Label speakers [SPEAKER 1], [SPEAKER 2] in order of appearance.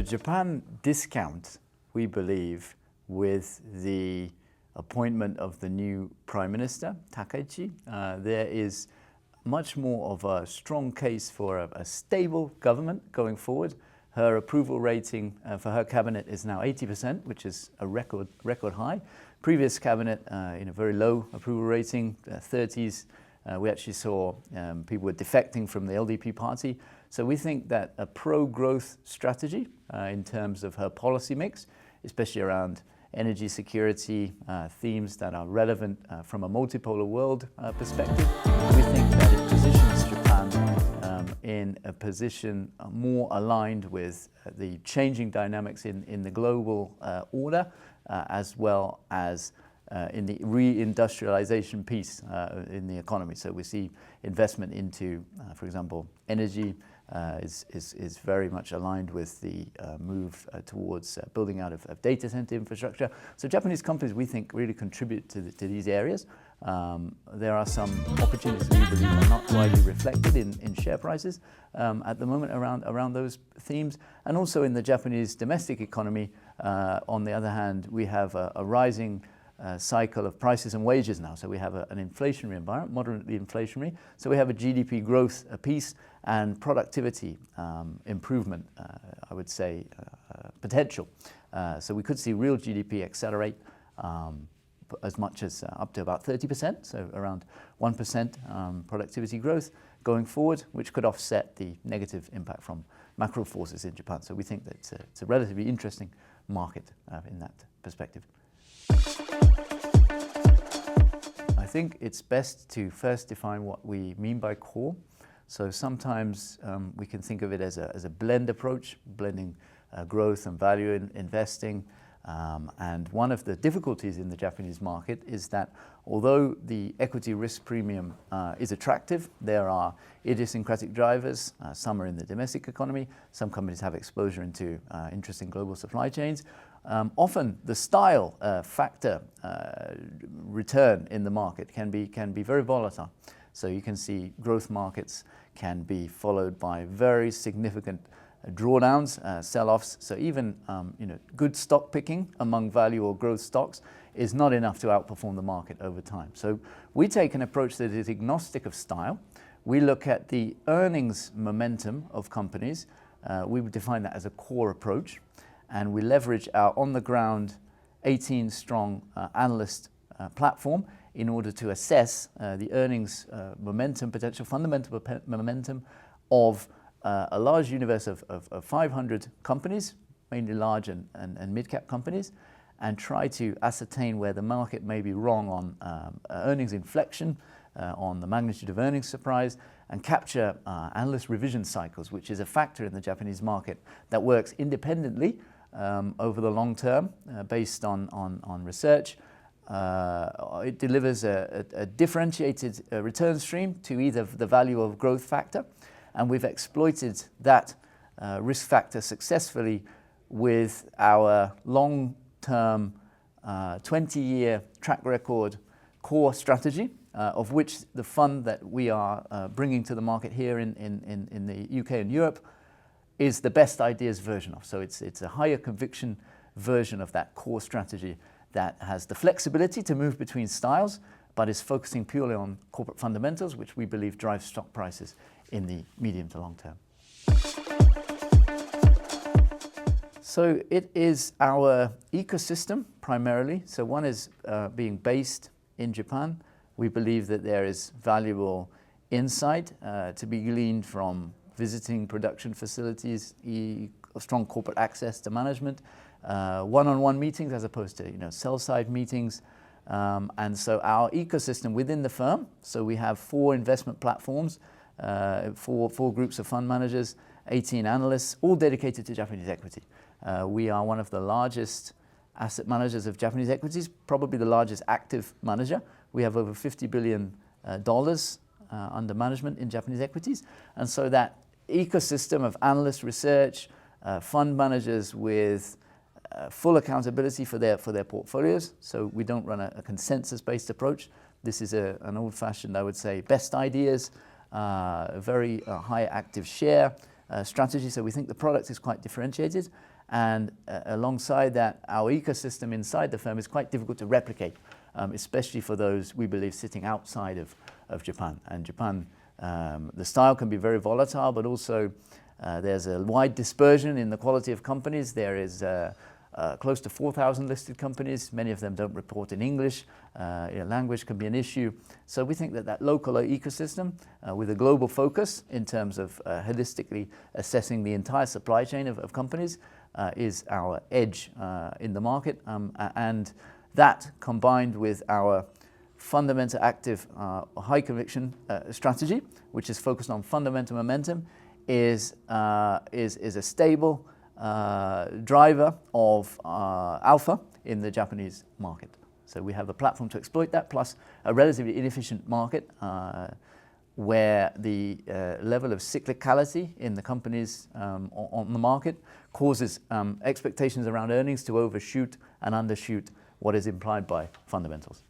[SPEAKER 1] Japan discount, we believe, with the appointment of the new Prime Minister, Takaichi, there is much more of a strong case for a stable government going forward. Her approval rating for her cabinet is now 80%, which is a record high. Previous cabinet, very low approval rating, 30s. We actually saw people were defecting from the LDP party. So we think that a pro-growth strategy in terms of her policy mix, especially around energy security, themes that are relevant from a multipolar world perspective, we think that it positions Japan in a position more aligned with the changing dynamics in the global order, as well as in the reindustrialization piece in the economy. So we see investment into, for example, energy is very much aligned with the move towards building out of data center infrastructure. So Japanese companies, we think, really contribute to these areas. There are some opportunities we believe are not widely reflected in share prices at the moment around those themes. And also in the Japanese domestic economy, on the other hand, we have a rising cycle of prices and wages now. So we have an inflationary environment, moderately inflationary. So we have a GDP growth piece and productivity improvement, I would say, potential. So we could see real GDP accelerate as much as up to about 30%, so around 1% productivity growth going forward, which could offset the negative impact from macro forces in Japan. So we think that it's a relatively interesting market in that perspective. I think it's best to first define what we mean by core. So sometimes we can think of it as a blend approach, blending growth and value in investing. And one of the difficulties in the Japanese market is that although the equity risk premium is attractive, there are idiosyncratic drivers. Some are in the domestic economy. Some companies have exposure into interesting global supply chains. Often the style factor return in the market can be very volatile. So you can see growth markets can be followed by very significant drawdowns, sell-offs. So even good stock picking among value or growth stocks is not enough to outperform the market over time. So we take an approach that is agnostic of style. We look at the earnings momentum of companies. We would define that as a core approach. And we leverage our on-the-ground 18-strong analyst platform in order to assess the earnings momentum, potential fundamental momentum of a large universe of 500 companies, mainly large and mid-cap companies, and try to ascertain where the market may be wrong on earnings inflection, on the magnitude of earnings surprise, and capture analyst revision cycles, which is a factor in the Japanese market that works independently over the long term based on research. It delivers a differentiated return stream to either the value of growth factor, and we've exploited that risk factor successfully with our long-term 20-year track record core strategy, of which the fund that we are bringing to the market here in the UK and Europe is the best ideas version of. So it's a higher conviction version of that core strategy that has the flexibility to move between styles, but is focusing purely on corporate fundamentals, which we believe drive stock prices in the medium to long term. So it is our ecosystem primarily. So one is being based in Japan. We believe that there is valuable insight to be gleaned from visiting production facilities, strong corporate access to management, one-on-one meetings as opposed to sell-side meetings. And so our ecosystem within the firm, so we have 4 investment platforms, four groups of fund managers, 18 analysts, all dedicated to Japanese equity. We are one of the largest asset managers of Japanese equities, probably the largest active manager. We have over $50 billion under management in Japanese equities. And so that ecosystem of analyst research, fund managers with full accountability for their portfolios. So we don't run a consensus-based approach. This is an old-fashioned, I would say, best ideas, very high active share strategy. So we think the product is quite differentiated. And alongside that, our ecosystem inside the firm is quite difficult to replicate, especially for those, we believe, sitting outside of Japan. And Japan, the style can be very volatile, but also there's a wide dispersion in the quality of companies. There is close to 4,000 listed companies. Many of them don't report in English. Language can be an issue. So we think that that local ecosystem with a global focus in terms of holistically assessing the entire supply chain of companies is our edge in the market. And that, combined with our fundamental active high conviction strategy, which is focused on fundamental momentum, is a stable driver of alpha in the Japanese market. So we have a platform to exploit that, plus a relatively inefficient market where the level of cyclicality in the companies on the market causes expectations around earnings to overshoot and undershoot what is implied by fundamentals.